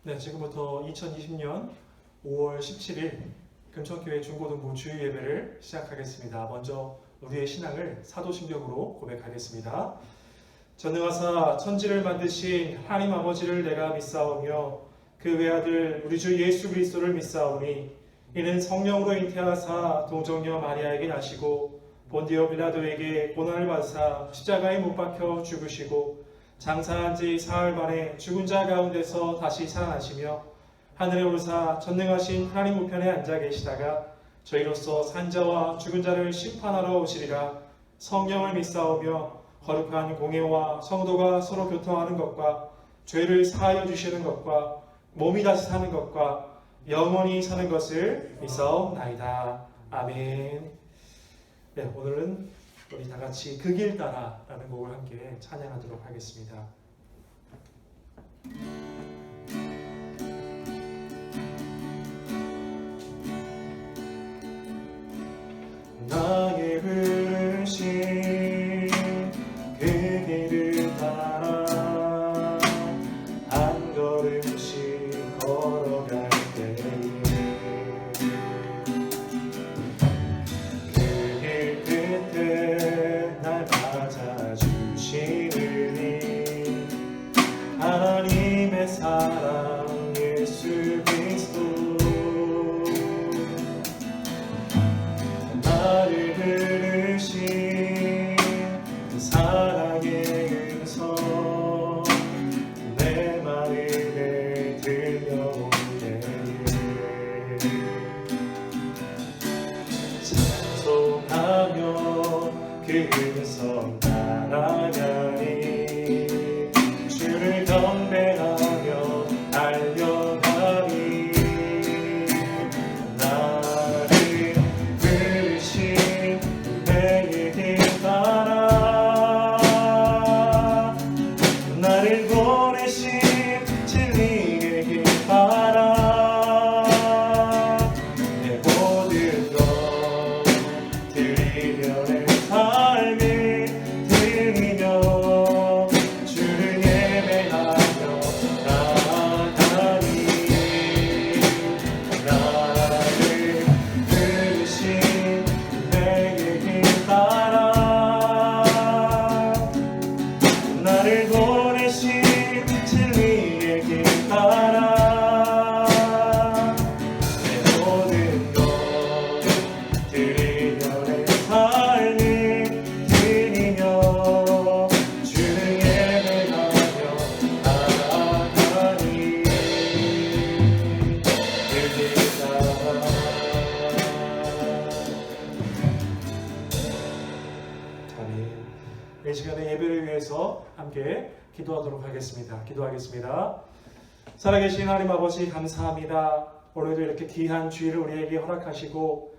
네, 지금부터 2020년 5월 17일 금천교회 중고등부 주일 예배를 시작하겠습니다. 먼저 우리의 신앙을 사도신경으로 고백하겠습니다. 전능하사 천지를 만드신 하나님 아버지를 내가 믿사오며 그 외아들 우리 주 예수 그리스도를 믿사오니 이는 성령으로 잉태하사 동정녀 마리아에게 나시고 본디오 빌라도에게 고난을 받으사 십자가에 못 박혀 죽으시고 장사한 지 사흘 만에 죽은 자 가운데서 다시 살아나시며 하늘에 오르사 전능하신 하나님 우편에 앉아 계시다가 저희로서 산자와 죽은 자를 심판하러 오시리라. 성령을 믿사오며 거룩한 공예와 성도가 서로 교통하는 것과 죄를 사하여 주시는 것과 몸이 다시 사는 것과 영원히 사는 것을 믿사옵나이다. 아멘. 네, 오늘은 우리 다 같이 그 길 따라라는 곡을 함께 찬양하도록 하겠습니다. 나의 부르심 그 길을 따라 한 걸음씩 걸어갈 때에 그 길 끝에 날 맞아주시느니 하나님의 사랑 예수 그리스도 나를 부르신 그 사랑의 음성 내 마음에 들려올 때에 찬송하며 그 음성 따라가니 주를 경배하며 달려가니 나를 부르신 내의 길 따라 나를 보내신 진리의 길 따라 내 모든 것 드리려 내 삶을 드리며 주를 예배하며 나아가니 나를 부르신 내의 길 따라 나를 보내신 진리의 길 따라 내 모든 것 드리려 내 삶을 드리며 주를 예배하며 나아가니 아멘. 이 시간에 예배를 위해서 함께 기도하도록 하겠습니다. 기도하겠습니다. 살아계신 하나님 아버지 감사합니다. 오늘도 이렇게 귀한 주일을 우리에게 허락하시고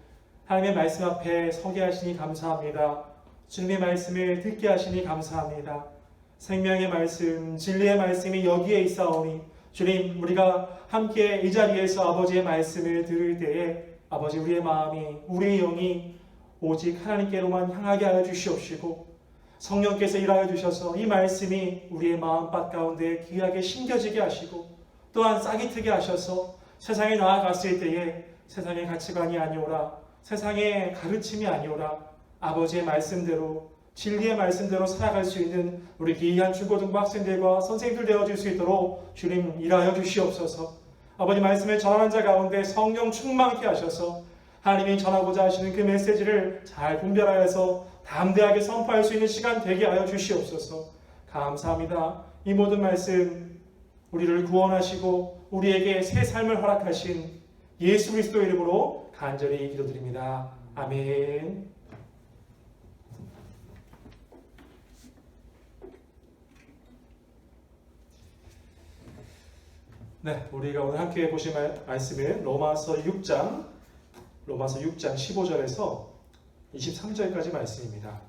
하나님의 말씀 앞에 서게 하시니 감사합니다. 주님의 말씀을 듣게 하시니 감사합니다. 생명의 말씀, 진리의 말씀이 여기에 있사오니 주님, 우리가 함께 이 자리에서 아버지의 말씀을 들을 때에 아버지 우리의 마음이, 우리의 영이 오직 하나님께로만 향하게 하여 주시옵시고 성령께서 일하여 주셔서 이 말씀이 우리의 마음밭 가운데 귀하게 심겨지게 하시고 또한 싹이 트게 하셔서 세상에 나아갔을 때에 세상의 가치관이 아니오라, 세상의 가르침이 아니오라, 아버지의 말씀대로 진리의 말씀대로 살아갈 수 있는 우리 귀한 중고등부 학생들과 선생님들 되어줄 수 있도록 주님 일하여 주시옵소서. 아버지 말씀을 전하는 자 가운데 성령 충만케 하셔서 하나님이 전하고자 하시는 그 메시지를 잘 분별하여서 담대하게 선포할 수 있는 시간 되게 하여 주시옵소서. 감사합니다. 이 모든 말씀 우리를 구원하시고 우리에게 새 삶을 허락하신 예수 그리스도 이름으로 간절히 기도드립니다. 아멘. 네, 우리가 오늘 함께 보실 말씀은 로마서 6장 15절에서 23절까지 말씀입니다.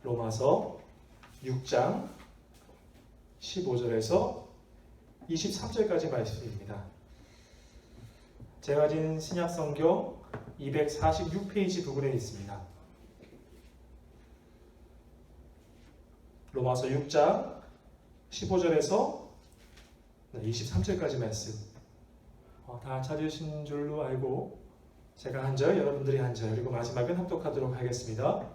로마서 6장 15절에서 23절까지 말씀입니다. 제가 가진 신약성경 246페이지 부분에 있습니다. 로마서 6장 15절에서 23절까지 말씀 다 찾으신 줄로 알고 제가 한 절, 여러분들이 한 절, 그리고 마지막은 합독하도록 하겠습니다.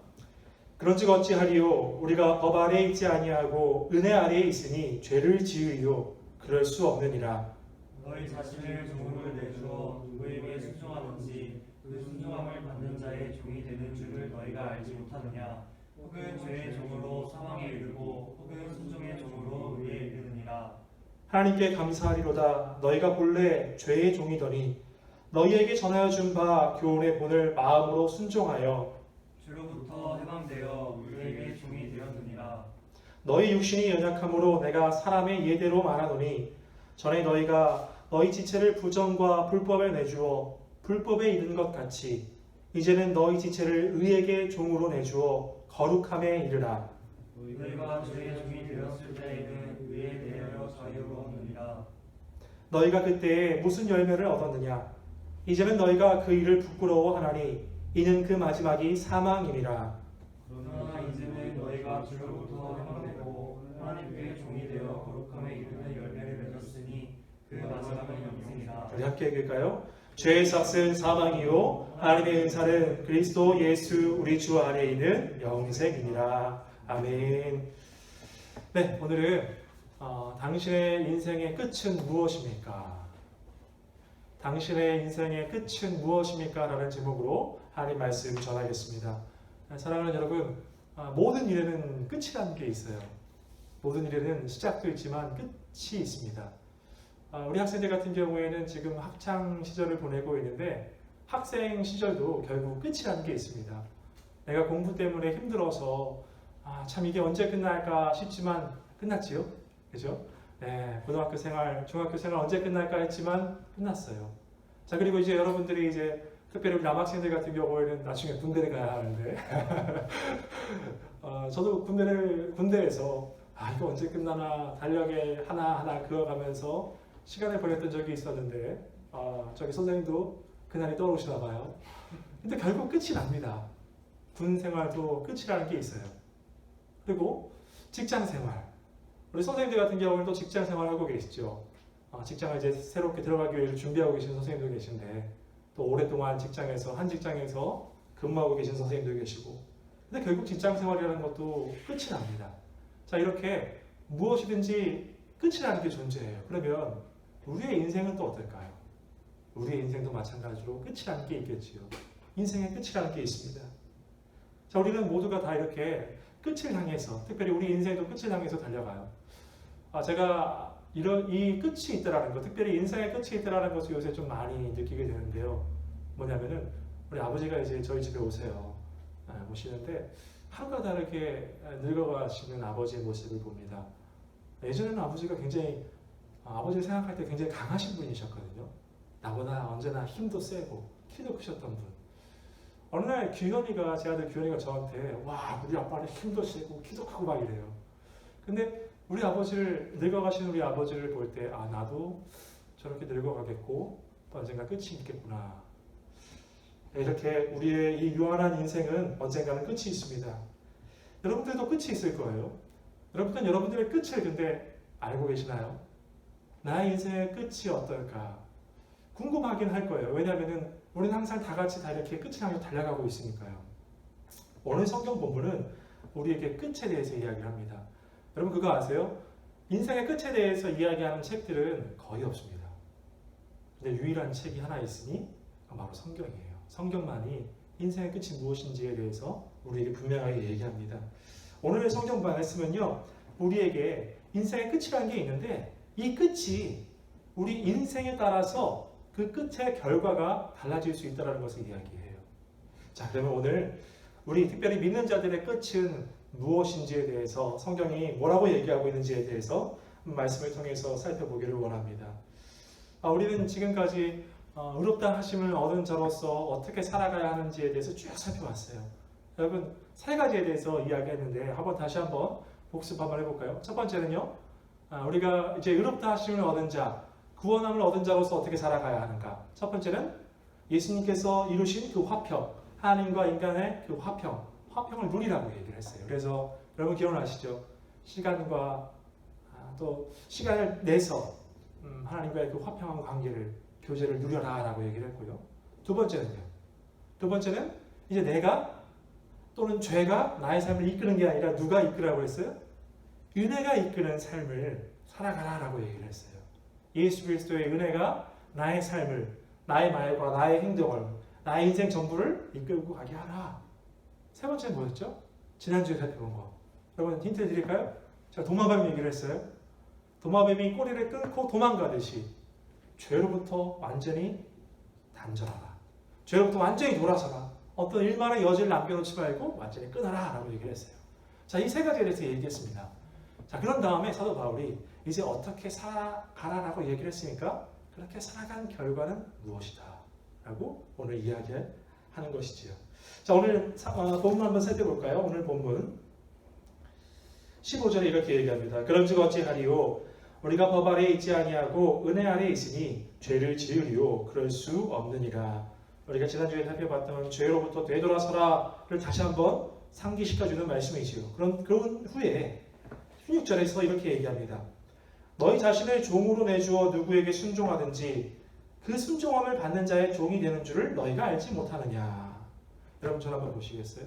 그런즉 어찌하리요? 우리가 법 아래에 있지 아니하고 은혜 아래에 있으니 죄를 지으리요? 그럴 수 없느니라. 너희 자신을 종으로 내주어 누구에게 순종하든지 그 순종함을 받는 자의 종이 되는 줄을 너희가 알지 못하느냐? 혹은 죄의 종으로 사망에 이르고 혹은 순종의 종으로 의에 이르느니라. 하나님께 감사하리로다. 너희가 본래 죄의 종이더니 너희에게 전하여 준 바 교훈의 본을 마음으로 순종하여 주로부터 해방되어 우리에게 종이 되었느니라. 너희 육신이 연약함으로 내가 사람의 예대로 말하노니 전에 너희가 너희 지체를 부정과 불법에 내주어 불법에 이른 것 같이 이제는 너희 지체를 의에게 종으로 내주어 거룩함에 이르라. 너희가 죄의 종이 되었을 때에는 의에 대하여 자유로 얻느니라. 너희가 그때에 무슨 열매를 얻었느냐? 이제는 너희가 그 일을 부끄러워하나니 이는 그 마지막이 사망이니라. 그러나 이제는 너희가 주로부터 해방되고 하나님께 종이 되어 거룩함에 이르는 열매를 맺었으니 그 마지막은 영생이라. 우리 함께 읽을까요? 죄의 삭은 사망이요 하나님의 은사는 그리스도 예수 우리 주 안에 있는 영생이니라. 아멘. 네, 오늘은 당신의 인생의 끝은 무엇입니까? 당신의 인생의 끝은 무엇입니까? 라는 제목으로 하나님 말씀 전하겠습니다. 사랑하는 여러분, 모든 일에는 끝이라는 게 있어요. 모든 일에는 시작도 있지만 끝이 있습니다. 우리 학생들 같은 경우에는 지금 학창 시절을 보내고 있는데 학생 시절도 결국 끝이라는 게 있습니다. 내가 공부 때문에 힘들어서 참 이게 언제 끝날까 싶지만 끝났지요. 그죠? 네, 고등학교 생활, 중학교 생활 언제 끝날까 했지만 끝났어요. 자, 그리고 이제 여러분들이 이제 특별히 우리 남학생들 같은 경우에는 나중에 군대를 가야 하는데 저도 군대에서 이거 언제 끝나나 달력에 하나하나 그어가면서 시간을 보냈던 적이 있었는데 저기 선생님도 그날이 떠오르시나 봐요. 근데 결국 끝이 납니다. 군 생활도 끝이라는 게 있어요. 그리고 직장 생활. 우리 선생님들 같은 경우는 또 직장 생활 하고 계시죠. 직장을 이제 새롭게 들어가기 위해서 준비하고 계신 선생님도 계신데 또 오랫동안 한 직장에서 근무하고 계신 선생님도 계시고 근데 결국 직장 생활이라는 것도 끝이 납니다. 자, 이렇게 무엇이든지 끝이라는 게 존재해요. 그러면 우리의 인생은 또 어떨까요? 우리의 인생도 마찬가지로 끝이라는 게 있겠지요. 인생의 끝이라는 게 있습니다. 자, 우리는 모두가 다 이렇게 끝을 향해서, 특별히 우리 인생도 끝을 향해서 달려가요. 제가 이 끝이 있다라는 것, 특별히 인생의 끝이 있다라는 것을 요새 좀 많이 느끼게 되는데요. 뭐냐면은 우리 아버지가 이제 저희 집에 오시는데 하루가 다르게 늙어가시는 아버지의 모습을 봅니다. 예전에는 아버지가 굉장히 아버지를 생각할 때 굉장히 강하신 분이셨거든요. 나보다 언제나 힘도 세고 키도 크셨던 분. 어느 날 제 아들 규현이가 저한테 와, 우리 아빠는 힘도 세고 키도 크고 막 이래요. 근데 늙어가신 우리 아버지를 볼 때 나도 저렇게 늙어가겠고 또 언젠가 끝이 있겠구나. 이렇게 우리의 이 유한한 인생은 언젠가는 끝이 있습니다. 여러분들도 끝이 있을 거예요. 여러분들은 여러분들의 끝을 근데 알고 계시나요? 나의 인생의 끝이 어떨까? 궁금하긴 할 거예요. 왜냐하면 우리는 항상 다 같이 다 이렇게 끝을 향해 달려가고 있으니까요. 오늘 성경 본문은 우리에게 끝에 대해서 이야기를 합니다. 여러분 그거 아세요? 인생의 끝에 대해서 이야기하는 책들은 거의 없습니다. 근데 유일한 책이 하나 있으니 바로 성경이에요. 성경만이 인생의 끝이 무엇인지에 대해서 우리에게 분명하게 얘기합니다. 오늘의 성경 말씀은요, 우리에게 인생의 끝이라는 게 있는데 이 끝이 우리 인생에 따라서 그 끝의 결과가 달라질 수 있다는 것을 이야기해요. 자, 그러면 오늘 우리 특별히 믿는 자들의 끝은 무엇인지에 대해서 성경이 뭐라고 얘기하고 있는지에 대해서 말씀을 통해서 살펴보기를 원합니다. 우리는 지금까지 의롭다 하심을 얻은 자로서 어떻게 살아가야 하는지에 대해서 쭉 살펴봤어요. 여러분 세 가지에 대해서 이야기했는데 다시 한번 복습 한번 해볼까요? 첫 번째는요, 우리가 이제 의롭다 하심을 얻은 자, 구원함을 얻은 자로서 어떻게 살아가야 하는가. 첫 번째는 예수님께서 이루신 그 화평, 하나님과 인간의 그 화평을 누리라고 얘기를 했어요. 그래서 여러분 기억나시죠? 시간과 또 시간을 내서 하나님과의 그 화평한 관계를, 교제를 누려라라고 얘기를 했고요. 두 번째는요. 두 번째는 이제 내가 또는 죄가 나의 삶을 이끄는 게 아니라 누가 이끌라고 했어요? 은혜가 이끄는 삶을 살아가라라고 얘기를 했어요. 예수 그리스도의 은혜가 나의 삶을, 나의 말과 나의 행동을, 나의 인생 전부를 이끌고 가게 하라. 세 번째는 뭐였죠? 지난주에 살펴본 거. 여러분 힌트 드릴까요? 제가 도마뱀 얘기를 했어요. 도마뱀이 꼬리를 끊고 도망가듯이 죄로부터 완전히 단절하라. 죄로부터 완전히 돌아서라. 어떤 일만의 여지를 남겨놓지 말고 완전히 끊어라 라고 얘기를 했어요. 자, 이 세 가지에 대해서 얘기했습니다. 자, 그런 다음에 사도 바울이 이제 어떻게 살아가라라고 얘기를 했으니까 그렇게 살아간 결과는 무엇이다 라고 오늘 이야기하는 것이지요. 자, 오늘 본문 한번 살펴볼까요? 오늘 본문 15절에 이렇게 얘기합니다. 그런즉 어찌하리요? 우리가 법 아래에 있지 아니하고 은혜 아래에 있으니 죄를 지으리요? 그럴 수 없느니라. 우리가 지난주에 살펴봤던 죄로부터 되돌아서라를 다시 한번 상기시켜주는 말씀이지요. 그런 후에 16절에서 이렇게 얘기합니다. 너희 자신을 종으로 내주어 누구에게 순종하든지 그 순종함을 받는 자의 종이 되는 줄을 너희가 알지 못하느냐. 여러분 저를 한번 보시겠어요?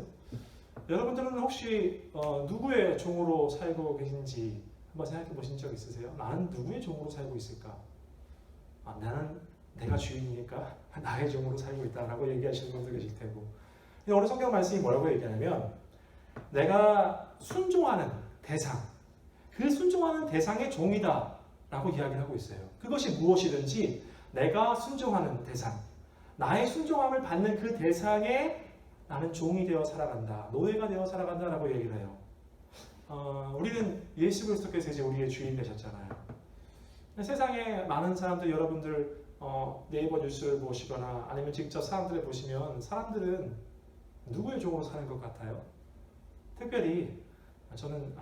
여러분들은 혹시 누구의 종으로 살고 계신지 한번 생각해 보신 적 있으세요? 나는 누구의 종으로 살고 있을까? 나는 내가 주인이니까 나의 종으로 살고 있다라고 얘기하시는 분도 계실 테고. 근데 오늘 성경 말씀이 뭐라고 얘기하냐면 내가 순종하는 대상, 그 순종하는 대상의 종이다 라고 이야기를 하고 있어요. 그것이 무엇이든지 내가 순종하는 대상, 나의 순종함을 받는 그 대상에 나는 종이 되어 살아간다, 노예가 되어 살아간다 라고 얘기를 해요. 우리는 예수 그리스도께서 이제 우리의 주인 되셨잖아요. 세상에 많은 사람들, 여러분들 네이버 뉴스를 보시거나 아니면 직접 사람들을 보시면 사람들은 누구의 종으로 사는 것 같아요? 특별히 저는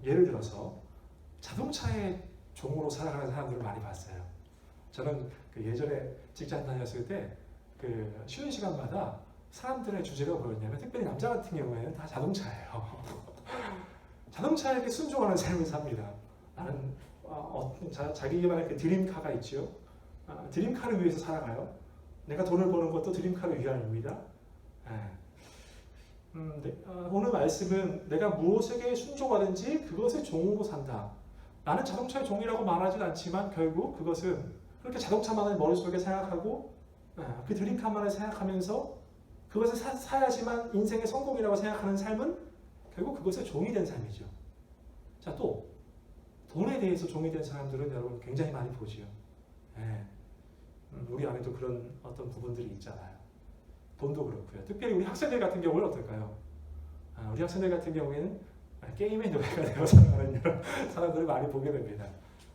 예를 들어서 자동차의 종으로 살아가는 사람들을 많이 봤어요. 저는 예전에 직장 다녔을 때 쉬는 시간마다 사람들의 주제가 뭐였냐면 특별히 남자 같은 경우에는 다 자동차예요. 자동차에게 순종하는 삶을 삽니다. 나는 자기만의 그 드림카가 있죠. 드림카를 위해서 살아가요. 내가 돈을 버는 것도 드림카를 위함입니다. 오늘 말씀은 내가 무엇에게 순종하든지 그것의 종으로 산다. 나는 자동차의 종이라고 말하진 않지만 결국 그것은 그렇게 자동차만을 머릿속에 생각하고 그 드림카만을 생각하면서 그것을 사야지만 인생의 성공이라고 생각하는 삶은 결국 그것의 종이 된 삶이죠. 자, 또 돈에 대해서 종이 된 사람들은 여러분 굉장히 많이 보지요. 우리 안에도 그런 어떤 부분들이 있잖아요. 돈도 그렇고요. 특별히 우리 학생들 같은 경우는 어떨까요? 우리 학생들 같은 경우에는 게임의 노예가 되어 살아가는 이런 사람들을 많이 보게 됩니다.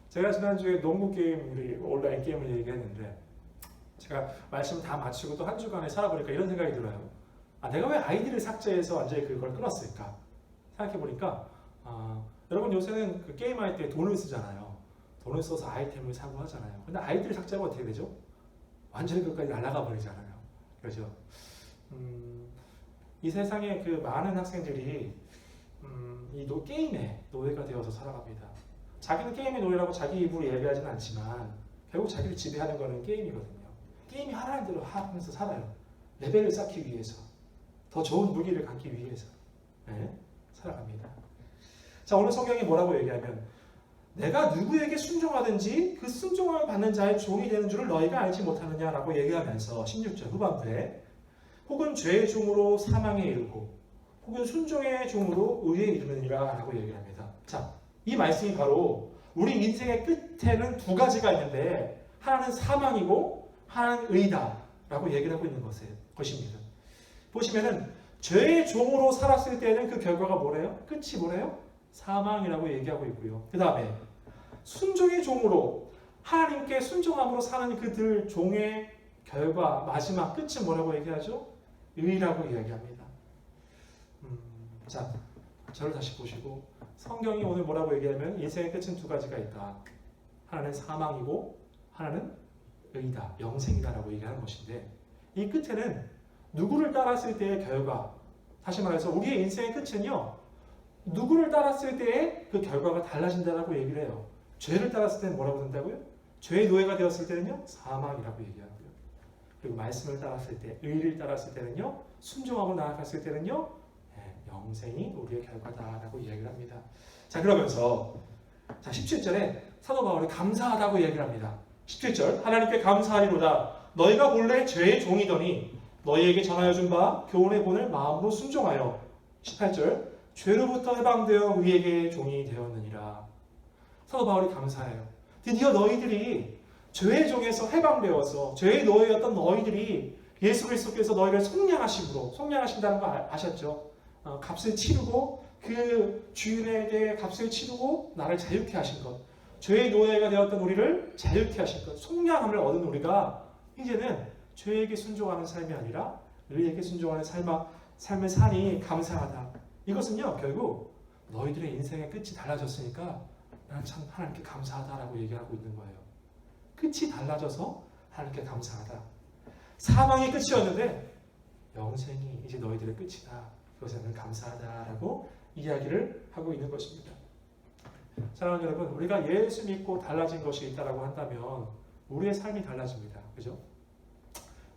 제가 지난주에 농구 게임, 우리 온라인 게임을 얘기했는데 제가 말씀 다 마치고 또 한 주간에 살아보니까 이런 생각이 들어요. 내가 왜 아이디를 삭제해서 완전히 그걸 끊었을까? 생각해보니까 여러분 요새는 그 게임할 때 돈을 쓰잖아요. 돈을 써서 아이템을 사고 하잖아요. 근데 아이디를 삭제하면 어떻게 되죠? 완전히 그것까지 날아가 버리잖아요. 그렇죠? 이 세상에 그 많은 학생들이 이 게임의 노예가 되어서 살아갑니다. 자기는 게임의 노예라고 자기 입으로 얘기하지는 않지만 결국 자기를 지배하는 거는 게임이거든요. 게임이 하라는 대로 하면서 살아요. 레벨을 쌓기 위해서, 더 좋은 무기를 갖기 위해서 살아갑니다. 자, 오늘 성경이 뭐라고 얘기하면 내가 누구에게 순종하든지 그 순종함을 받는 자의 종이 되는 줄을 너희가 알지 못하느냐라고 얘기하면서 16절 후반부에 혹은 죄의 종으로 사망에 이르고 혹은 순종의 종으로 의에 이르느니라 라고 얘기합니다. 자, 이 말씀이 바로 우리 인생의 끝에는 두 가지가 있는데 하나는 사망이고 하나는 의다 라고 얘기를 하고 있는 것입니다. 보시면은 죄의 종으로 살았을 때는 그 결과가 뭐래요? 끝이 뭐래요? 사망이라고 얘기하고 있고요. 그 다음에 순종의 종으로 하나님께 순종함으로 사는 그들 종의 결과 마지막 끝은 뭐라고 얘기하죠? 의라고 이야기합니다. 자, 저를 다시 보시고 성경이 오늘 뭐라고 얘기하면 인생의 끝은 두 가지가 있다. 하나는 사망이고 하나는 의다, 영생이다라고 얘기하는 것인데 이 끝에는 누구를 따랐을 때의 결과, 다시 말해서 우리의 인생의 끝은요 누구를 따랐을 때의 그 결과가 달라진다라고 얘기를 해요. 죄를 따랐을 때는 뭐라고 된다고요? 죄의 노예가 되었을 때는요, 사망이라고 얘기하고요. 그리고 말씀을 따랐을 때, 의를 따랐을 때는요, 순종하고 나아갔을 때는요, 영생이 우리의 결과다라고 이야기를 합니다. 자, 그러면서 17절에 사도 바울이 감사하다고 얘기를 합니다. 17절, 하나님께 감사하리로다. 너희가 본래 죄의 종이더니 너희에게 전하여 준 바 교훈의 본을 마음으로 순종하여. 18절, 죄로부터 해방되어 의에게 종이 되었느니라. 사도 바울이 감사해요. 드디어 너희들이 죄의 종에서 해방되어서 죄의 노예였던 너희들이 예수 그리스도께서 너희를 속량하신다는 거 아셨죠? 값을 치르고 그 주인에게 값을 치르고 나를 자유케 하신 것, 죄의 노예가 되었던 우리를 자유케 하신 것, 속량함을 얻은 우리가 이제는 죄에게 순종하는 삶이 아니라 의에게 순종하는 삶을 사니 감사하다. 이것은요, 결국 너희들의 인생의 끝이 달라졌으니까 나는 참 하나님께 감사하다라고 얘기하고 있는 거예요. 끝이 달라져서 하나님께 감사하다. 사망이 끝이었는데 영생이 이제 너희들의 끝이다. 그것에는 감사하다라고 이야기를 하고 있는 것입니다. 사랑하는 여러분, 우리가 예수 믿고 달라진 것이 있다라고 한다면 우리의 삶이 달라집니다. 그죠?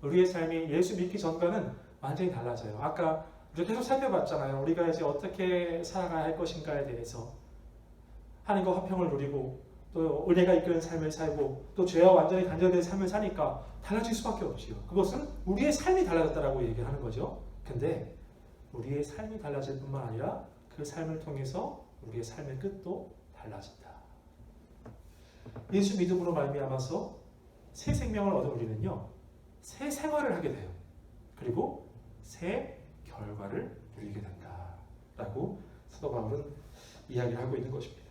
우리의 삶이 예수 믿기 전과는 완전히 달라져요. 아까 우리가 계속 살펴봤잖아요. 우리가 이제 어떻게 살아가야 할 것인가에 대해서 하나님과 화평을 누리고 또 은혜가 이끄는 삶을 살고 또 죄와 완전히 단절된 삶을 사니까 달라질 수밖에 없지요. 그것은 우리의 삶이 달라졌다라고 얘기하는 거죠. 근데 우리의 삶이 달라질 뿐만 아니라 그 삶을 통해서 우리의 삶의 끝도 달라진다. 예수 믿음으로 말미암아서 새 생명을 얻은 우리는요, 새 생활을 하게 돼요. 그리고 새 결과를 누리게 된다라고 사도 바울은 이야기를 하고 있는 것입니다.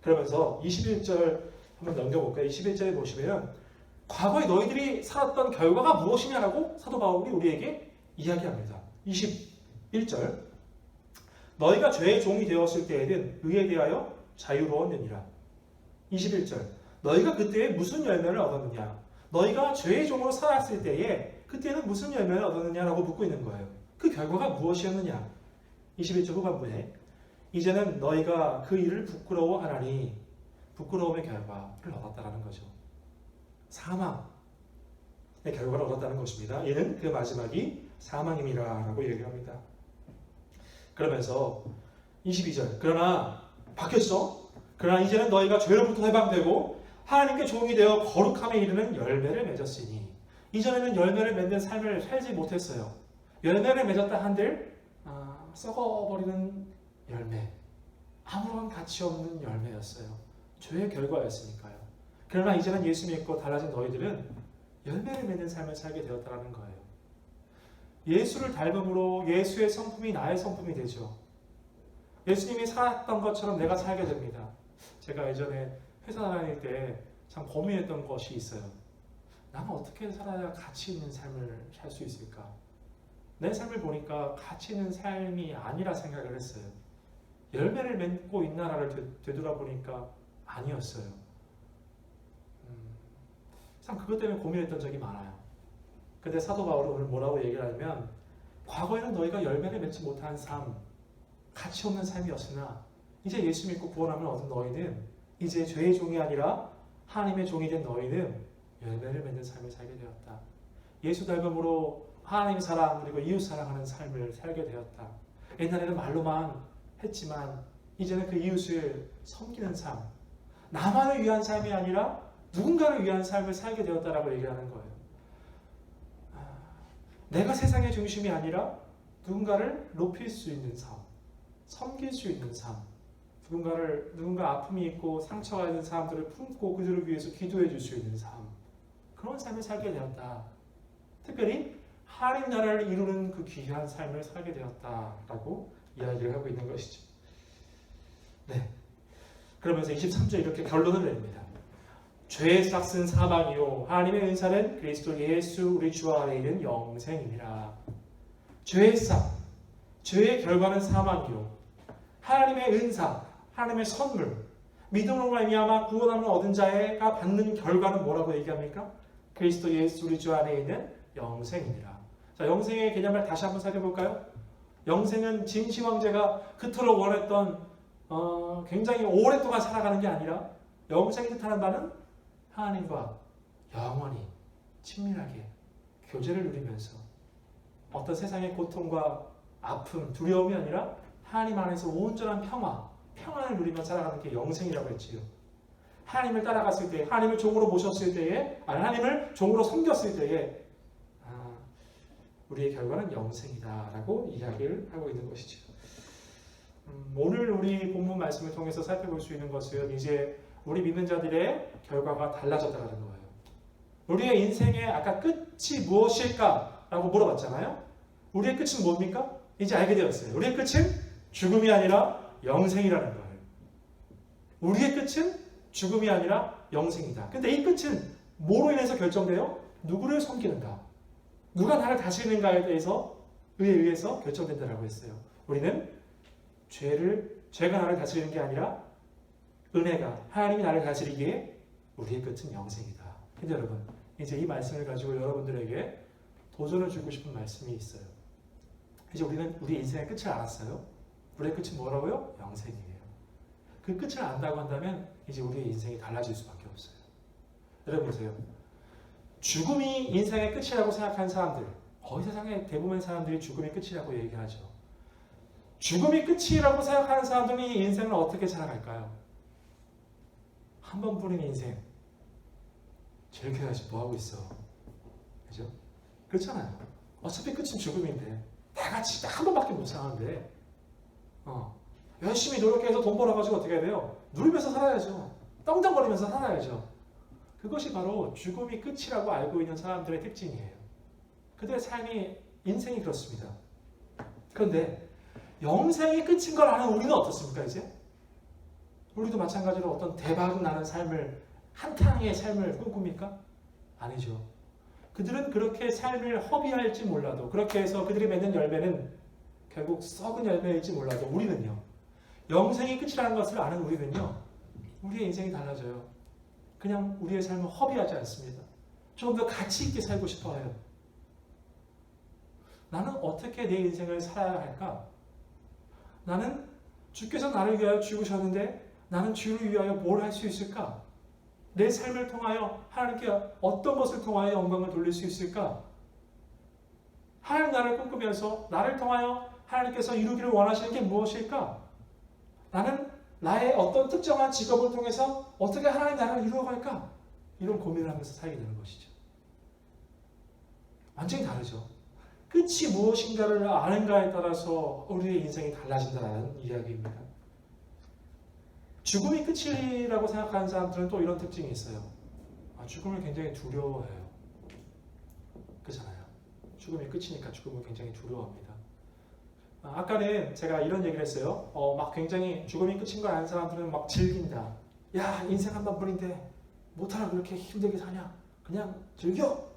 그러면서 21절 한번 넘겨볼까요? 21절에 보시면 과거에 너희들이 살았던 결과가 무엇이냐라고 사도 바울이 우리에게 이야기합니다. 21절, 너희가 죄의 종이 되었을 때에는 의에 대하여 자유로웠느니라. 21절, 너희가 그때에 무슨 열매를 얻었느냐? 너희가 죄의 종으로 살았을 때에 그때는 무슨 열매를 얻었느냐라고 묻고 있는 거예요. 그 결과가 무엇이었느냐? 21절 후반부에 이제는 너희가 그 일을 부끄러워하나니 부끄러움의 결과를 얻었다라는 거죠. 사망의 결과를 얻었다는 것입니다. 이는 그 마지막이 사망임이라라고 얘기합니다. 그러면서 22절, 그러나 바뀌었어. 그러나 이제는 너희가 죄로부터 해방되고 하나님께 종이 되어 거룩함에 이르는 열매를 맺었으니. 이전에는 열매를 맺는 삶을 살지 못했어요. 열매를 맺었다 한들 썩어버리는 열매, 아무런 가치 없는 열매였어요. 죄의 결과였으니까요. 그러나 이제는 예수 믿고 달라진 너희들은 열매를 맺는 삶을 살게 되었다는 거예요. 예수를 닮음으로 예수의 성품이 나의 성품이 되죠. 예수님이 살았던 것처럼 내가 살게 됩니다. 제가 예전에 회사 다닐 때 참 고민했던 것이 있어요. 나는 어떻게 살아야 가치 있는 삶을 살 수 있을까? 내 삶을 보니까 가치 있는 삶이 아니라 생각을 했어요. 열매를 맺고 있나라를 되돌아보니까 아니었어요. 참 그것 때문에 고민했던 적이 많아요. 근데 사도 바울은 오늘 뭐라고 얘기를 하냐면, 과거에는 너희가 열매를 맺지 못한 삶, 가치 없는 삶이었으나 이제 예수 믿고 구원함을 얻은 너희는 이제 죄의 종이 아니라 하나님의 종이 된 너희는 열매를 맺는 삶을 살게 되었다. 예수 닮음으로 하나님 사랑 그리고 이웃 사랑하는 삶을 살게 되었다. 옛날에는 말로만 했지만 이제는 그 이웃을 섬기는 삶, 나만을 위한 삶이 아니라 누군가를 위한 삶을 살게 되었다라고 얘기하는 거예요. 내가 세상의 중심이 아니라 누군가를 높일 수 있는 삶, 섬길 수 있는 삶, 누군가 아픔이 있고 상처가 있는 사람들을 품고 그들을 위해서 기도해 줄 수 있는 삶, 그런 삶을 살게 되었다. 특별히 하나님 나라를 이루는 그 귀한 삶을 살게 되었다라고 이야기를 하고 있는 것이죠. 네. 그러면서 23절 이렇게 결론을 냅니다. 죄의 싹은 사망이요 하나님의 은사는 그리스도 예수 우리 주 안에 있는 영생이니라. 죄의 싹, 죄의 결과는 사망이요 하나님의 은사, 하나님의 선물, 믿음으로 말미암아 구원함을 얻은 자가 받는 결과는 뭐라고 얘기합니까? 그리스도 예수 우리 주 안에 있는 영생이니라. 자, 영생의 개념을 다시 한번 살펴볼까요? 영생은 진시 황제가 그토록 원했던 굉장히 오랫동안 살아가는 게 아니라, 영생이 뜻하는 바는 하나님과 영원히 친밀하게 교제를 누리면서 어떤 세상의 고통과 아픔, 두려움이 아니라 하나님 안에서 온전한 평안을 누리며 살아가는 게 영생이라고 했지요. 하나님을 따라갔을 때, 하나님을 종으로 모셨을 때에, 하나님을 종으로 섬겼을 때에 우리의 결과는 영생이다라고 이야기를 하고 있는 것이죠. 오늘 우리 본문 말씀을 통해서 살펴볼 수 있는 것은 이제 우리 믿는 자들의 결과가 달라졌다는 거예요. 우리의 인생의 아까 끝이 무엇일까라고 물어봤잖아요. 우리의 끝은 뭡니까? 이제 알게 되었어요. 우리의 끝은 죽음이 아니라 영생이라는 거예요. 우리의 끝은 죽음이 아니라 영생이다. 근데 이 끝은 뭐로 인해서 결정돼요? 누구를 섬기는가? 누가 나를 다스리는가에 의해서 결정된다라고 했어요. 우리는 죄가 나를 다스리는 게 아니라 은혜가 하나님이 나를 다스리기에 우리의 끝은 영생이다. 근데 여러분, 이제 이 말씀을 가지고 여러분들에게 도전을 주고 싶은 말씀이 있어요. 이제 우리는 우리의 인생의 끝을 알았어요. 우리의 끝은 뭐라고요? 영생이에요. 그 끝을 안다고 한다면 이제 우리의 인생이 달라질 수밖에 없어요. 여러분 보세요. 죽음이 인생의 끝이라고 생각하는 사람들, 거의 세상의 대부분의 사람들이 죽음이 끝이라고 얘기하죠. 죽음이 끝이라고 생각하는 사람들이 인생을 어떻게 살아갈까요? 한 번뿐인 인생 즐겨야지 뭐하고 있어. 그죠? 그렇잖아요. 어차피 끝은 죽음인데 다 같이 한 번밖에 못 사는데 열심히 노력해서 돈 벌어가지고 어떻게 해야 돼요? 누리면서 살아야죠. 떵떵거리면서 살아야죠. 그것이 바로 죽음이 끝이라고 알고 있는 사람들의 특징이에요. 그들의 삶이, 인생이 그렇습니다. 그런데 영생이 끝인 걸 아는 우리는 어떻습니까 이제? 우리도 마찬가지로 어떤 대박 나는 삶을, 한탕의 삶을 꿈꿉니까? 아니죠. 그들은 그렇게 삶을 허비할지 몰라도, 그렇게 해서 그들이 맺는 열매는 결국 썩은 열매일지 몰라도 우리는요, 영생이 끝이라는 것을 아는 우리는요, 우리의 인생이 달라져요. 그냥 우리의 삶을 허비하지 않습니다. 좀 더 가치 있게 살고 싶어 해요. 나는 어떻게 내 인생을 살아야 할까? 나는 주께서 나를 위하여 죽으셨는데 나는 주를 위하여 뭘 할 수 있을까? 내 삶을 통하여 하나님께 어떤 것을 통하여 영광을 돌릴 수 있을까? 하나님 나를 꿈꾸면서 나를 통하여 하나님께서 이루기를 원하시는 게 무엇일까? 나는 나의 어떤 특정한 직업을 통해서 어떻게 하나님 나라를 이루어갈까? 이런 고민을 하면서 살게 되는 것이죠. 완전히 다르죠. 끝이 무엇인가를 아는가에 따라서 우리의 인생이 달라진다는 이야기입니다. 죽음이 끝이라고 생각하는 사람들은 또 이런 특징이 있어요. 죽음을 굉장히 두려워해요. 그렇잖아요. 죽음이 끝이니까 죽음을 굉장히 두려워합니다. 아까는 제가 이런 얘기를 했어요. 막 굉장히 죽음이 끝인 걸 아는 사람들은 막 즐긴다. 야, 인생 한 번뿐인데 못하나 그렇게 힘들게 사냐? 그냥 즐겨.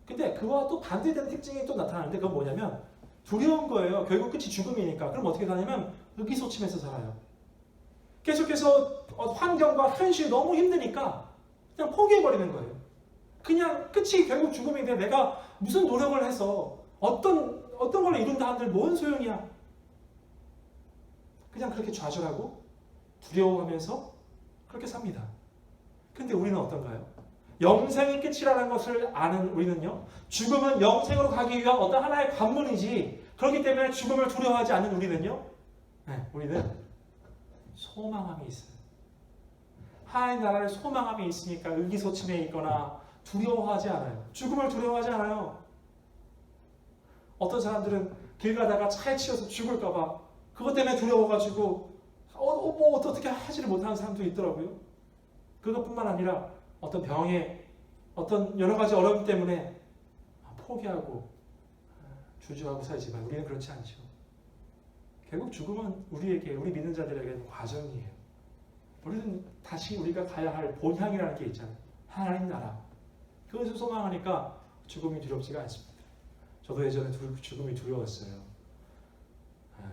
근데 그와 또 반대되는 특징이 또 나타나는데 그건 뭐냐면 두려운 거예요. 결국 끝이 죽음이니까. 그럼 어떻게 사냐면 의기소침해서 살아요. 계속해서 환경과 현실이 너무 힘드니까 그냥 포기해버리는 거예요. 그냥 끝이 결국 죽음인데 내가 무슨 노력을 해서 어떤 걸 이룬다 한들 뭔 소용이야. 그냥 그렇게 좌절하고 두려워하면서 그렇게 삽니다. 근데 우리는 어떤가요? 영생이 끝이라는 것을 아는 우리는요, 죽음은 영생으로 가기 위한 어떤 하나의 관문이지, 그렇기 때문에 죽음을 두려워하지 않는 우리는요, 우리는 소망함이 있어요. 하나님 나라를 소망함이 있으니까 의기소침해 있거나 두려워하지 않아요. 죽음을 두려워하지 않아요. 어떤 사람들은 길 가다가 차에 치여서 죽을까봐 그것 때문에 두려워가지고 어떻게 하지를 못하는 사람도 있더라고요. 그것뿐만 아니라 어떤 병에 어떤 여러 가지 어려움 때문에 포기하고 주저하고 살지만 우리는 그렇지 않죠. 결국 죽음은 우리 믿는 자들에게는 과정이에요. 우리는 다시 우리가 가야 할 본향이라는 게 있잖아요. 하나님 나라. 그것을 소망하니까 죽음이 두렵지가 않습니다. 저도 예전에 죽음이 두려웠어요.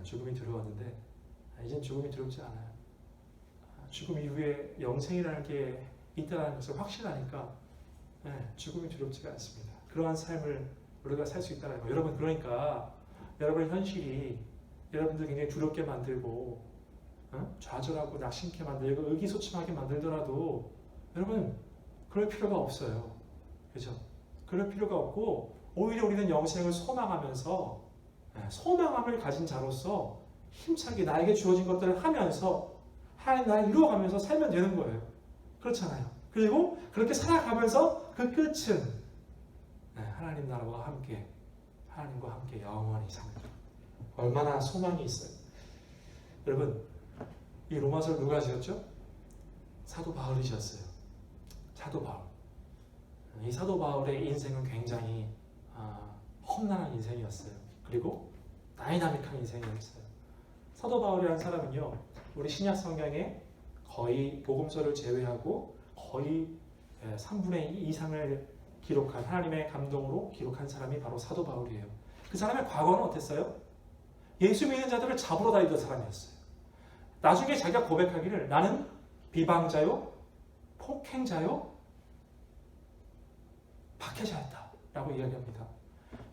죽음이 두려웠는데 이젠 죽음이 두렵지 않아요. 죽음 이후에 영생이라는 게 있다는 것을 확신하니까 죽음이 두렵지가 않습니다. 그러한 삶을 우리가 살 수 있다는 거예요. 여러분, 그러니까 여러분의 현실이 여러분들 굉장히 두렵게 만들고 좌절하고 낙심케 만들고 의기소침하게 만들더라도 여러분 그럴 필요가 없어요. 그죠? 그럴 필요가 없고 오히려 우리는 영생을 소망하면서 소망함을 가진 자로서 힘차게 나에게 주어진 것들을 하면서 하나님 나라를 이루어가면서 살면 되는 거예요. 그렇잖아요. 그리고 그렇게 살아가면서 그 끝은 하나님 나라와 함께 하나님과 함께 영원히 사는 얼마나 소망이 있어요. 여러분 이 로마서를 누가 지었죠? 사도 바울이 지었어요. 사도 바울. 이 사도 바울의 인생은 굉장히 험난한 인생이었어요. 그리고 다이나믹한 인생이었어요. 사도 바울이라는 사람은요, 우리 신약 성경에 거의 복음서를 제외하고 거의 3분의 2 이상을 기록한 하나님의 감동으로 기록한 사람이 바로 사도 바울이에요. 그 사람의 과거는 어땠어요? 예수 믿는 자들을 잡으러 다니던 사람이었어요. 나중에 자기가 고백하기를 나는 비방자요, 폭행자요, 박해자였다 라고 이야기합니다.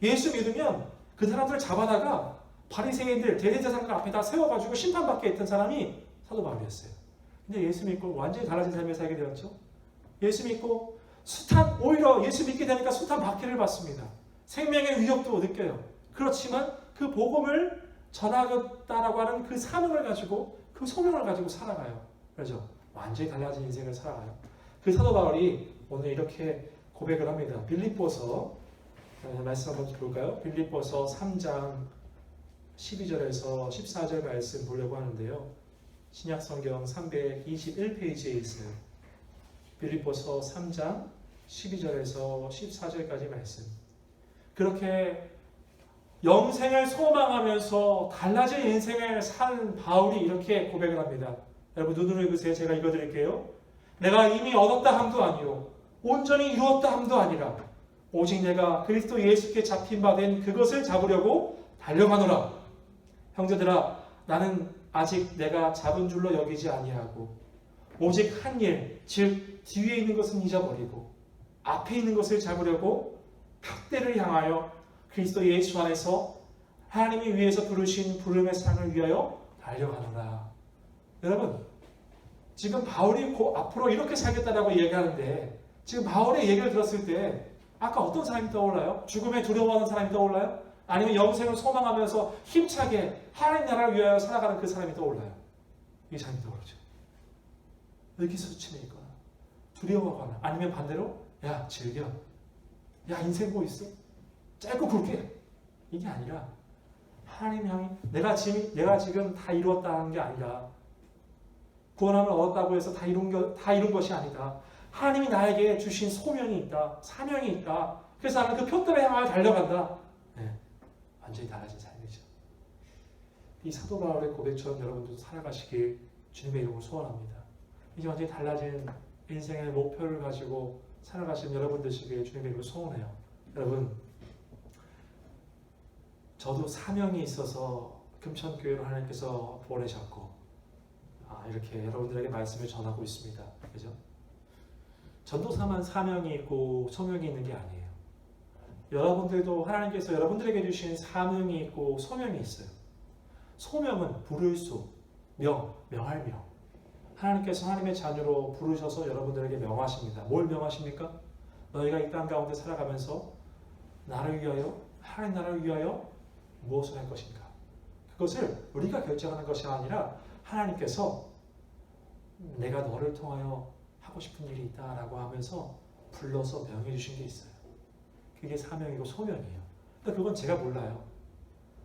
예수 믿으면 그 사람들을 잡아다가 바리새인들 대제사장들 앞에다 세워가지고 심판받게 했던 사람이 사도 바울이었어요. 근데 예수 믿고 완전히 달라진 삶을 살게 되었죠. 예수 믿고 오히려 예수 믿게 되니까 숱한 박해를 받습니다. 생명의 위협도 느껴요. 그렇지만 그 복음을 전하겠다라고 하는 그 사명을 가지고 그 소명을 가지고 살아가요. 그렇죠? 완전히 달라진 인생을 살아가요. 그 사도 바울이 오늘 이렇게 고백을 합니다. 빌립보서 말씀 한번 볼까요? 빌립보서 3장 12절에서 14절 말씀 보려고 하는데요. 신약성경 321페이지에 있어요. 빌립보서 3장 12절에서 14절까지 말씀. 그렇게 영생을 소망하면서 달라진 인생을 산 바울이 이렇게 고백을 합니다. 여러분 눈으로 읽으세요. 제가 읽어드릴게요. 내가 이미 얻었다 함도 아니요 온전히 이루었다 함도 아니라 오직 내가 그리스도 예수께 잡힌 바 된 그것을 잡으려고 달려가노라. 형제들아 나는 아직 내가 잡은 줄로 여기지 아니하고 오직 한 일, 즉 뒤에 있는 것은 잊어버리고 앞에 있는 것을 잡으려고 벽대를 향하여 그리스도 예수 안에서 하나님이 위에서 부르신 부름의 상을 위하여 달려가노라. 여러분 지금 바울이 앞으로 이렇게 살겠다라고 얘기하는데 지금 바울의 얘기를 들었을 때 아까 어떤 사람이 떠올라요? 죽음에 두려워하는 사람이 떠올라요? 아니면 영생을 소망하면서 힘차게 하나님 나라를 위하여 살아가는 그 사람이 떠올라요? 이 사람이 떠오르죠. 의기소침해 있거나 두려워하거나 아니면 반대로 야 즐겨, 야 인생 뭐 있어? 짧고 굵게 이게 아니라 하나님 향이 내가 지금 다 이루었다 하는 게 아니라 구원함을 얻었다고 해서 다 이룬 것이 아니다. 하나님이 나에게 주신 소명이 있다. 사명이 있다. 그래서 나는 그 표대를 향하여 달려간다. 완전히 달라진 삶이죠. 이 사도 바울의 고백처럼 여러분들도 살아가시길 주님의 이름으로 소원합니다. 이제 완전히 달라진 인생의 목표를 가지고 살아가시는 여러분 되시길 주님의 이름으로 소원해요. 여러분 저도 사명이 있어서 금천교회로 하나님께서 보내셨고 이렇게 여러분들에게 말씀을 전하고 있습니다. 그죠? 전도사만 사명이 있고 소명이 있는 게 아니에요. 여러분들도 하나님께서 여러분들에게 주신 사명이 있고 소명이 있어요. 소명은 부를 수, 명할 명. 하나님께서 하나님의 자녀로 부르셔서 여러분들에게 명하십니다. 뭘 명하십니까? 너희가 이 땅 가운데 살아가면서 나를 위하여, 하나님 나라를 위하여 무엇을 할 것인가? 그것을 우리가 결정하는 것이 아니라 하나님께서 내가 너를 통하여 하고 싶은 일이 있다라고 하면서 불러서 명해 주신 게 있어요. 그게 사명이고 소명이에요. 근데 그건 제가 몰라요.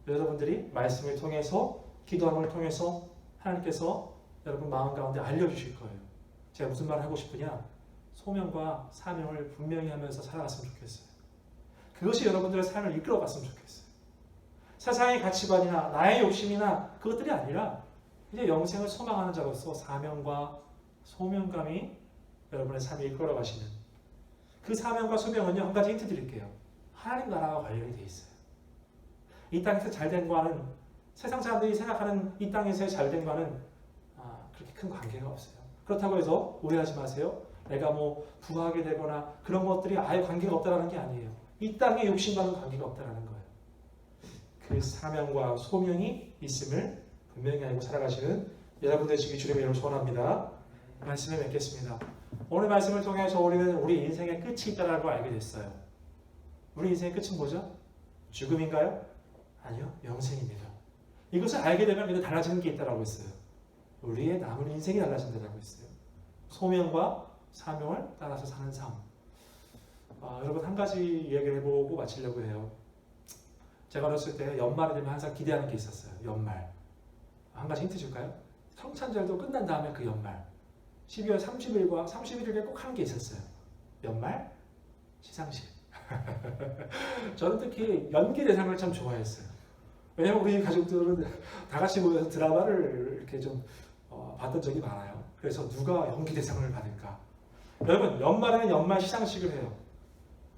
여러분들이 말씀을 통해서 기도함을 통해서 하나님께서 여러분 마음 가운데 알려주실 거예요. 제가 무슨 말을 하고 싶으냐? 소명과 사명을 분명히 하면서 살아갔으면 좋겠어요. 그것이 여러분들의 삶을 이끌어갔으면 좋겠어요. 세상의 가치관이나 나의 욕심이나 그것들이 아니라 이제 영생을 소망하는 자로서 사명과 소명감이 여러분의 삶을 이끌어가시는 그 사명과 소명은요, 한 가지 힌트 드릴게요. 하나님 나라와 관련이 돼 있어요. 이 땅에서 잘된과는 세상 사람들이 생각하는 이 땅에서의 잘된과는 그렇게 큰 관계가 없어요. 그렇다고 해서 오해하지 마세요. 내가 뭐 부하게 되거나 그런 것들이 아예 관계가 없다는 게 아니에요. 이 땅의 욕심과는 관계가 없다는 거예요. 그 사명과 소명이 있음을 분명히 알고 살아가시는 여러분 되시기 주님의 이름으로 소원합니다. 말씀을 맺겠습니다. 오늘 말씀을 통해서 우리는 우리 인생의 끝이 있다는 걸 알게 됐어요. 우리 인생의 끝은 뭐죠? 죽음인가요? 아니요, 영생입니다. 이것을 알게 되면 그냥 달라지는 게 있다고 했어요. 우리의 남은 인생이 달라진다고 했어요. 소명과 사명을 따라서 사는 삶. 여러분 한 가지 이야기를 해보고 마치려고 해요. 제가 어렸을 때 연말이 되면 항상 기대하는 게 있었어요. 연말. 한 가지 힌트 줄까요? 성찬절도 끝난 다음에 그 연말 12월 30일과 31일에 꼭 하는 게 있었어요. 연말 시상식. 저는 특히 연기 대상을 참 좋아했어요. 왜냐면 우리 가족들은 다 같이 모여서 드라마를 이렇게 좀 봤던 적이 많아요. 그래서 누가 연기 대상을 받을까? 여러분 연말에는 연말 시상식을 해요.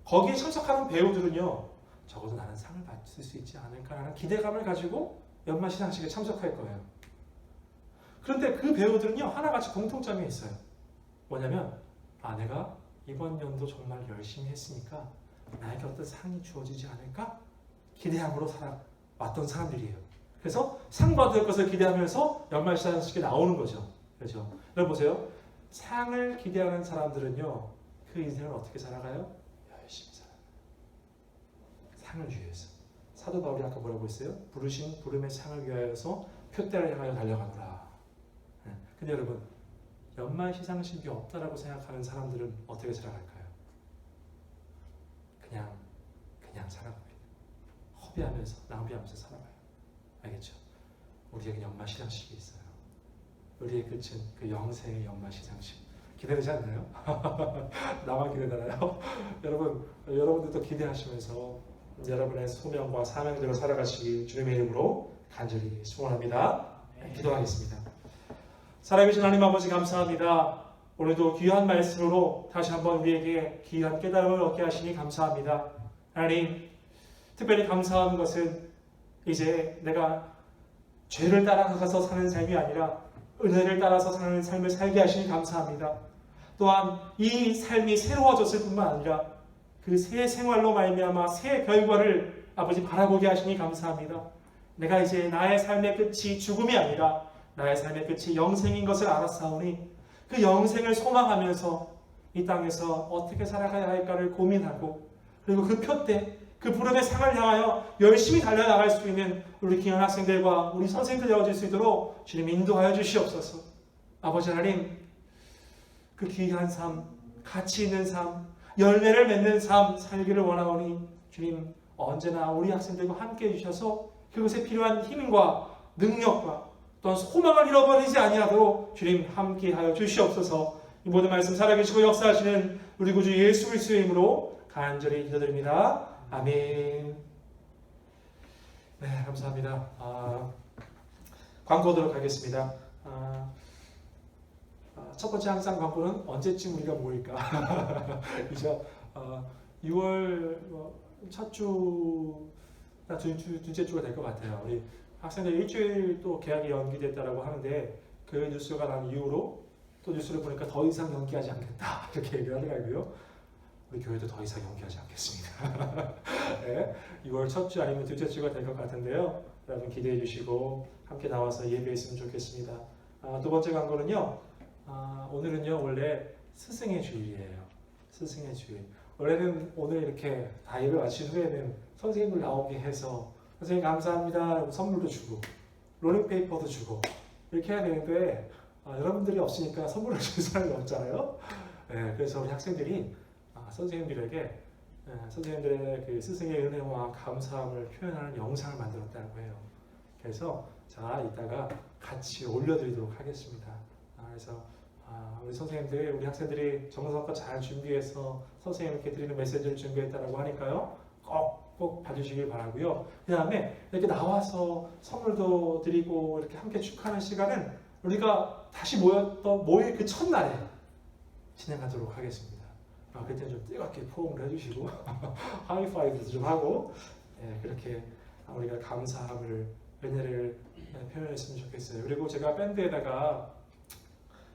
거기에 참석하는 배우들은요, 적어도 나는 상을 받을 수 있지 않을까라는 기대감을 가지고 연말 시상식에 참석할 거예요. 그런데 그 배우들은요, 하나같이 공통점이 있어요. 뭐냐면, 내가 이번 연도 정말 열심히 했으니까 나에게 어떤 상이 주어지지 않을까? 기대함으로 살아왔던 사람들이에요. 그래서 상 받을 것을 기대하면서 연말 시상식에 나오는 거죠. 그렇죠? 여러분 보세요. 상을 기대하는 사람들은요, 그 인생을 어떻게 살아가요? 열심히 살아요. 상을 위해서. 사도 바울이 아까 뭐라고 했어요? 부르신 부름의 상을 위하여서 표대를 향하여 달려가노라. 근데 여러분, 연말 시상식이 없다라고 생각하는 사람들은 어떻게 살아갈까요? 그냥 살아갑니다. 허비하면서, 낭비하면서 살아가요. 알겠죠? 우리에게 연말 시상식이 있어요. 우리의 끝은 그 영생의 연말 시상식. 기대되지 않나요? 나만 기대되나요? 여러분들도 기대하시면서 여러분의 소명과 사명대로 살아가시기 주님의 이름으로 간절히 소원합니다. 기도하겠습니다. 살아계신 하나님 아버지 감사합니다. 오늘도 귀한 말씀으로 다시 한번 우리에게 귀한 깨달음을 얻게 하시니 감사합니다. 하나님, 특별히 감사한 것은 이제 내가 죄를 따라가서 사는 삶이 아니라 은혜를 따라서 사는 삶을 살게 하시니 감사합니다. 또한 이 삶이 새로워졌을 뿐만 아니라 그 새 생활로 말미암아 새 결과를 아버지 바라보게 하시니 감사합니다. 내가 이제 나의 삶의 끝이 죽음이 아니라 나의 삶의 끝이 영생인 것을 알았사오니 그 영생을 소망하면서 이 땅에서 어떻게 살아가야 할까를 고민하고 그리고 그 표대, 그 부름의 상을 향하여 열심히 달려나갈 수 있는 우리 귀한 학생들과 우리 선생님들 되어질 수 있도록 주님 인도하여 주시옵소서. 아버지 하나님, 그 귀한 삶, 가치 있는 삶, 열매를 맺는 삶 살기를 원하오니 주님 언제나 우리 학생들과 함께 해주셔서 그것에 필요한 힘과 능력과 또한 소망을 잃어버리지 아니하도록 주님 함께하여 주시옵소서. 이 모든 말씀 살아계시고 역사하시는 우리 구주 예수 그리스도의 이름으로 간절히 기도드립니다. 아멘. 네, 감사합니다. 광고 하도록 하겠습니다. 첫 번째 항상 광고는 언제쯤 우리가 모일까? 그죠? 6월 첫 주나 둘째 주가 될 것 같아요. 우리 학생들 일주일 또 개학이 연기됐다라고 하는데 그 뉴스가 난 이후로 또 뉴스를 보니까 더 이상 연기하지 않겠다 이렇게 얘기를 하더라고요. 우리 교회도 더 이상 연기하지 않겠습니다. 네, 6월 첫 주 아니면 둘째 주가 될 것 같은데요. 여러분 기대해 주시고 함께 나와서 예배했으면 좋겠습니다. 두 번째 광고는요. 오늘은요 원래 스승의 주일이에요. 스승의 주일. 원래는 오늘 이렇게 다 예배 마친 후에는 선생님들 나오게 해서 선생님 감사합니다 선물도 주고 롤링페이퍼도 주고 이렇게 해야 되는데 여러분들이 없으니까 선물을 줄 사람이 없잖아요. 네, 그래서 우리 학생들이 선생님들에게 선생님들의 그 스승의 은혜와 감사함을 표현하는 영상을 만들었다고 해요. 그래서 자 이따가 같이 올려드리도록 하겠습니다. 그래서 우리 선생님들, 우리 학생들이 정성껏 잘 준비해서 선생님께 드리는 메시지를 준비했다고 하니까요. 꼭 봐주시길 바라고요. 그 다음에 이렇게 나와서 선물도 드리고 이렇게 함께 축하하는 시간은 우리가 다시 모일 그 첫날에 진행하도록 하겠습니다. 그때는 좀 뜨겁게 포옹을 해주시고 하이파이브도 좀 하고 그렇게 우리가 감사함을 은혜를 표현했으면 좋겠어요. 그리고 제가 밴드에다가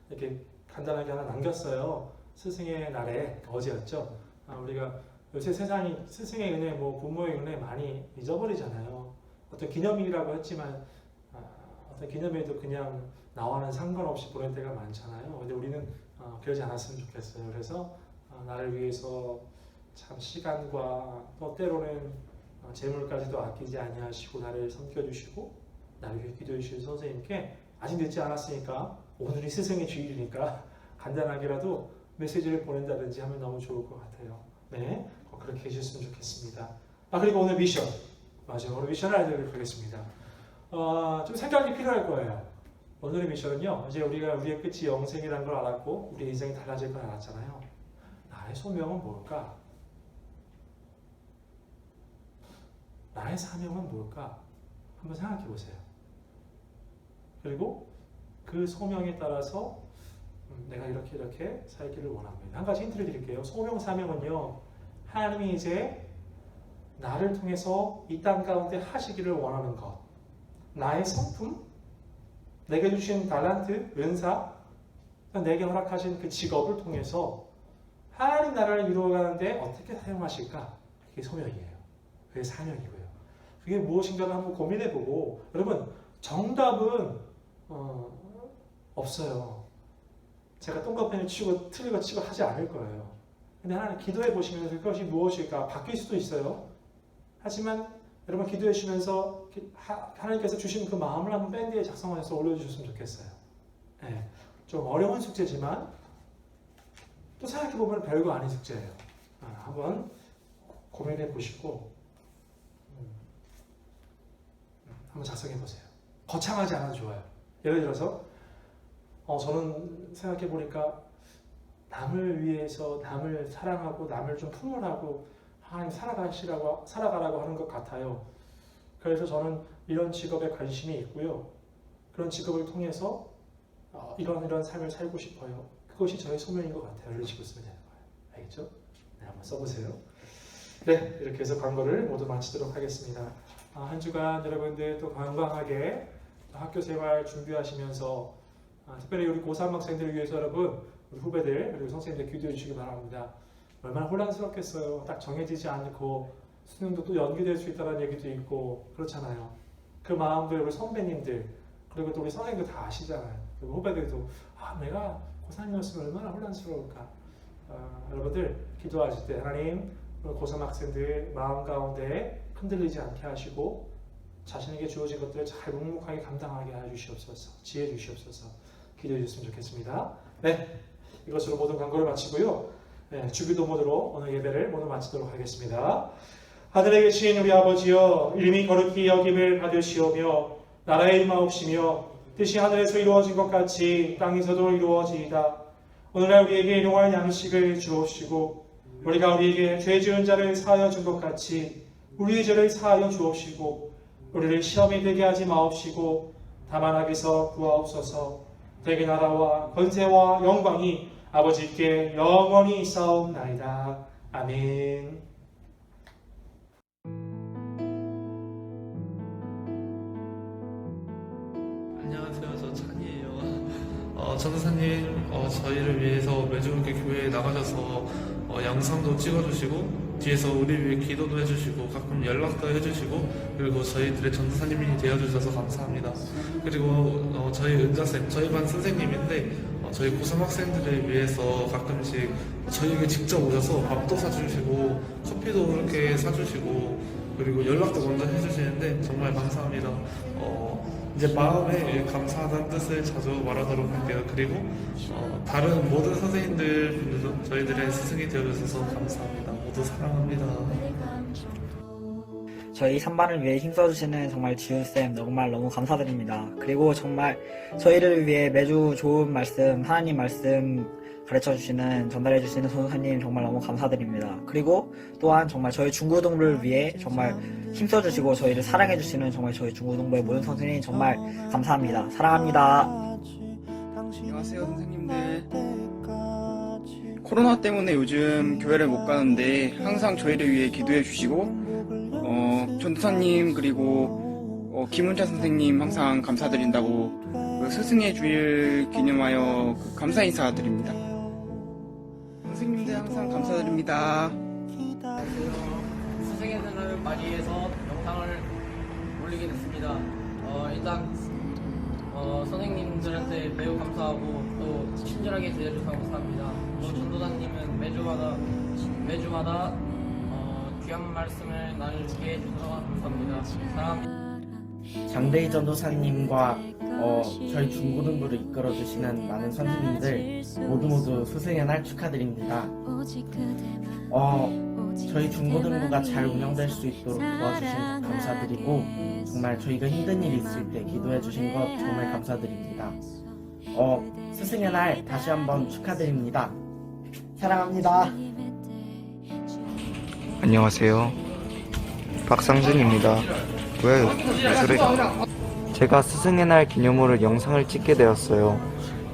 이렇게 간단하게 하나 남겼어요. 스승의 날에 어제였죠. 우리가 요새 세상이 스승의 은혜, 부모의 은혜 많이 잊어버리잖아요. 어떤 기념일이라고 했지만 어떤 기념일도 그냥 나와는 상관없이 보낼 때가 많잖아요. 근데 우리는 그러지 않았으면 좋겠어요. 그래서 나를 위해서 참 시간과 또 때로는 재물까지도 아끼지 아니하시고 나를 섬겨주시고 나를 위해 기도해 주신 선생님께 아직 늦지 않았으니까 오늘이 스승의 주일이니까 간단하게라도 메시지를 보낸다든지 하면 너무 좋을 것 같아요. 네, 꼭 그렇게 해주셨으면 좋겠습니다. 그리고 오늘 미션, 맞아요. 오늘 미션을 알려드리도록 하겠습니다. 좀 생각이 필요할 거예요. 오늘의 미션은요, 이제 우리가 우리의 끝이 영생이라는 걸 알았고 우리 인생이 달라질 걸 알았잖아요. 나의 소명은 뭘까? 나의 사명은 뭘까? 한번 생각해 보세요. 그리고 그 소명에 따라서 내가 이렇게 살기를 원합니다. 한 가지 힌트를 드릴게요. 소명, 사명은요, 하나님이 이제 나를 통해서 이 땅 가운데 하시기를 원하는 것, 나의 성품, 내게 주신 달란트, 은사, 내게 허락하신 그 직업을 통해서 하나님 나라를 이루어가는데 어떻게 사용하실까? 그게 소명이에요. 그게 사명이고요. 그게 무엇인가를 한번 고민해보고, 여러분 정답은 없어요. 제가 똥과펜을 치고 틀린 거 치고 하지 않을 거예요. 근데 하나님 기도해 보시면서 그것이 무엇일까 바뀔 수도 있어요. 하지만 여러분 기도해 주시면서 하나님께서 주신 그 마음을 한번 밴드에 작성해서 올려주셨으면 좋겠어요. 네, 좀 어려운 숙제지만 또 생각해 보면 별거 아닌 숙제예요. 한번 고민해 보시고 한번 작성해 보세요. 거창하지 않아도 좋아요. 예를 들어서 저는 생각해 보니까 남을 위해서 남을 사랑하고 남을 좀 품으라고 하나님 살아가라고 하는 것 같아요. 그래서 저는 이런 직업에 관심이 있고요. 그런 직업을 통해서 이런 삶을 살고 싶어요. 그것이 저의 소명인 것 같아요. 이런 식으로 쓰면 되는 거예요. 알겠죠? 네, 한번 써보세요. 네, 이렇게 해서 광고를 모두 마치도록 하겠습니다. 한 주간 여러분들 또 건강하게 학교 생활 준비하시면서 특별히 우리 고3 학생들을 위해서 여러분, 우리 후배들 그리고 선생님들 기도해 주시기 바랍니다. 얼마나 혼란스럽겠어요. 딱 정해지지 않고 수능도 또 연기될 수 있다는 얘기도 있고 그렇잖아요. 그 마음들 우리 선배님들 그리고 또 우리 선생님들 다 아시잖아요. 그리고 후배들도 내가 고3이었으면 얼마나 혼란스러울까. 여러분들 기도하실 때 하나님 고3 학생들 마음 가운데 흔들리지 않게 하시고 자신에게 주어진 것들을 잘 묵묵하게 감당하게 해주시옵소서. 지혜 주시옵소서. 기도해 주셨으면 좋겠습니다. 네, 이것으로 모든 광고를 마치고요. 네, 주기도 모드로 오늘 예배를 모두 마치도록 하겠습니다. 하늘에 계신 우리 아버지여, 이름이 거룩히 여김을 받으시오며 나라의 임하옵시며 뜻이 하늘에서 이루어진 것 같이 땅에서도 이루어지이다. 오늘날 우리에게 일용할 양식을 주옵시고 우리가 우리에게 죄 지은 자를 사하여 준 것 같이 우리의 죄를 사하여 주옵시고 우리를 시험에 들게 하지 마옵시고 다만 악에서 구하옵소서. 대개 나라와 권세와 영광이 아버지께 영원히 있사옵나이다. 아멘. 안녕하세요. 저 찬이에요. 전도사님 저희를 위해서 매주 이렇게 교회에 나가셔서 영상도 찍어주시고 뒤에서 우리 위해 기도도 해주시고 가끔 연락도 해주시고 그리고 저희들의 전도사님이 되어주셔서 감사합니다. 그리고 저희 은자쌤, 저희 반 선생님인데 저희 고3 학생들을 위해서 가끔씩 저희에게 직접 오셔서 밥도 사주시고 커피도 이렇게 사주시고 그리고 연락도 먼저 해주시는데 정말 감사합니다. 이제 마음에 감사하다는 뜻을 자주 말하도록 할게요. 그리고 다른 모든 선생님들 분들도 저희들의 스승이 되어주셔서 감사합니다. 모두 사랑합니다. 저희 3반을 위해 힘써주시는 정말 지훈쌤 정말 너무 감사드립니다. 그리고 정말 저희를 위해 매주 좋은 말씀, 하나님 말씀 가르쳐주시는, 전달해주시는 선생님 정말 너무 감사드립니다. 그리고 또한 정말 저희 중고등부를 위해 정말 힘써주시고 저희를 사랑해주시는 정말 저희 중고등부의 모든 선생님 정말 감사합니다. 사랑합니다. 안녕하세요 선생님들. 코로나 때문에 요즘 교회를 못 가는데 항상 저희를 위해 기도해 주시고 전도사님 그리고 김은자 선생님 항상 감사드린다고 그 스승의 주일 기념하여 감사 인사드립니다. 선생님들 항상 감사드립니다. 스승의 날을 맞이해서 영상을 올리게 됐습니다. 일단 선생님들한테 매우 감사하고 또 친절하게 대해주셔서 감사합니다. 또 전도사님은 매주마다 귀한 말씀을 나누게 해주셔서 감사합니다. 사랑합니다. 장대희 전도사님과 저희 중고등부를 이끌어주시는 많은 선생님들 모두 스승의 날 축하드립니다. 저희 중고등부가 잘 운영될 수 있도록 도와주신 것 감사드리고 정말 저희가 힘든 일이 있을 때 기도해 주신 것 정말 감사드립니다. 스승의 날 다시 한번 축하드립니다. 사랑합니다. 안녕하세요. 박상준입니다. 왜 그래? 제가 스승의 날 기념으로 영상을 찍게 되었어요.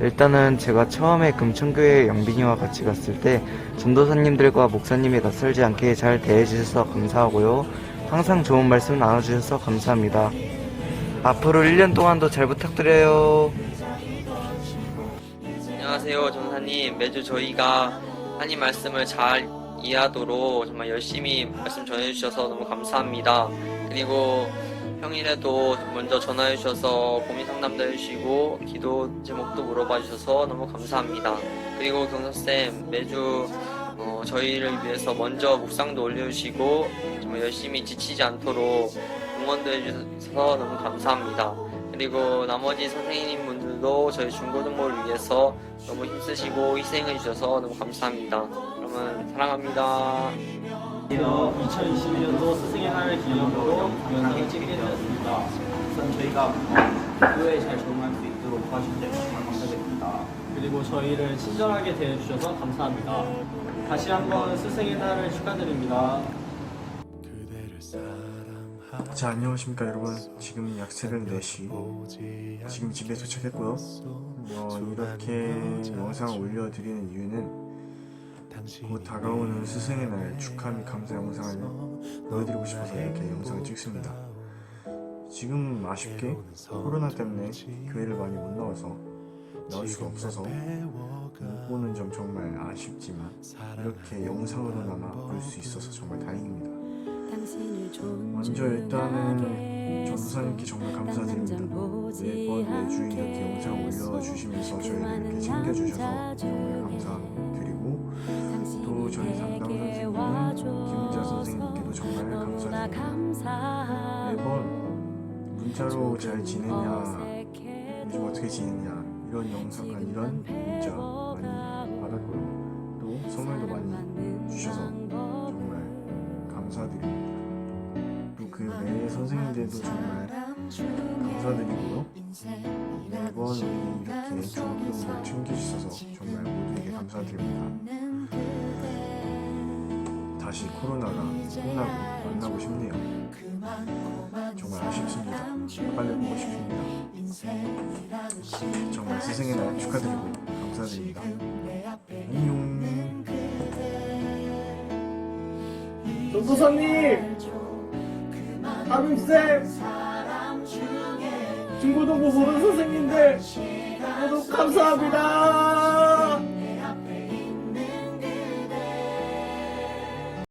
일단은 제가 처음에 금천교회 영빈이와 같이 갔을 때 전도사님들과 목사님이 낯설지 않게 잘 대해주셔서 감사하고요. 항상 좋은 말씀 나눠주셔서 감사합니다. 앞으로 1년 동안도 잘 부탁드려요. 안녕하세요, 전사님. 매주 저희가 하나님 말씀을 잘 이해하도록 정말 열심히 말씀 전해주셔서 너무 감사합니다. 그리고 평일에도 먼저 전화해주셔서 고민 상담도 해주시고 기도 제목도 물어봐 주셔서 너무 감사합니다. 그리고 경서쌤 매주 저희를 위해서 먼저 묵상도 올려주시고 정말 열심히 지치지 않도록 응원도 해주셔서 너무 감사합니다. 그리고 나머지 선생님분들도 저희 중고등부를 위해서 너무 힘쓰시고 희생해주셔서 너무 감사합니다. 그러면 사랑합니다. 2021년도 스승의 날을 기념으로 영상을 찍게 되었습니다. 우선 저희가 교회에 잘 적응할 수 있도록 도와주신 점 정말 감사드립니다. 그리고 저희를 친절하게 대해주셔서 감사합니다. 다시 한번 스승의 날을 축하드립니다. 자, 안녕하십니까 여러분. 지금 약 새벽 4시 지금 집에 도착했고요. 이렇게 영상을 올려드리는 이유는 곧 다가오는 스승의 날 축하 및 감사 영상을 보여드리고 싶어서 이렇게 영상을 찍습니다. 지금 아쉽게 코로나 때문에 교회를 많이 못 나와서 나올 수가 없어서 못 보는 점 정말 아쉽지만 이렇게 영상으로나마 볼 수 있어서 정말 다행입니다. 먼저 일단은 전도사님께 정말 감사드립니다. 매주 이렇게 영상을 올려주시면서 저희를 이렇게 챙겨주셔서 정말 감사드리고 또 저희 담당 선생님 김은자 선생님께도 정말 감사드립니다. 매번 문자로 잘 지내냐, 요즘 어떻게 지냈냐 이런 영상과 이런 문자 많이 받았고요. 또 선물도 많이 주셔서 정말 감사드립니다. 또 그 외의 선생님들도 정말 감사드리고요. 매번 우리 이렇게 중고등부를 챙겨주셔서 정말 모두에게 감사드립니다. 다시 코로나가 끝나고 만나고 싶네요. 정말 아쉽습니다. 빨리 보고 싶습니다. 정말 스승의 날 축하드리고 감사드립니다. 안녕. 전도사님, 담임쌤, 중고등부 모든 선생님들 모두 감사합니다.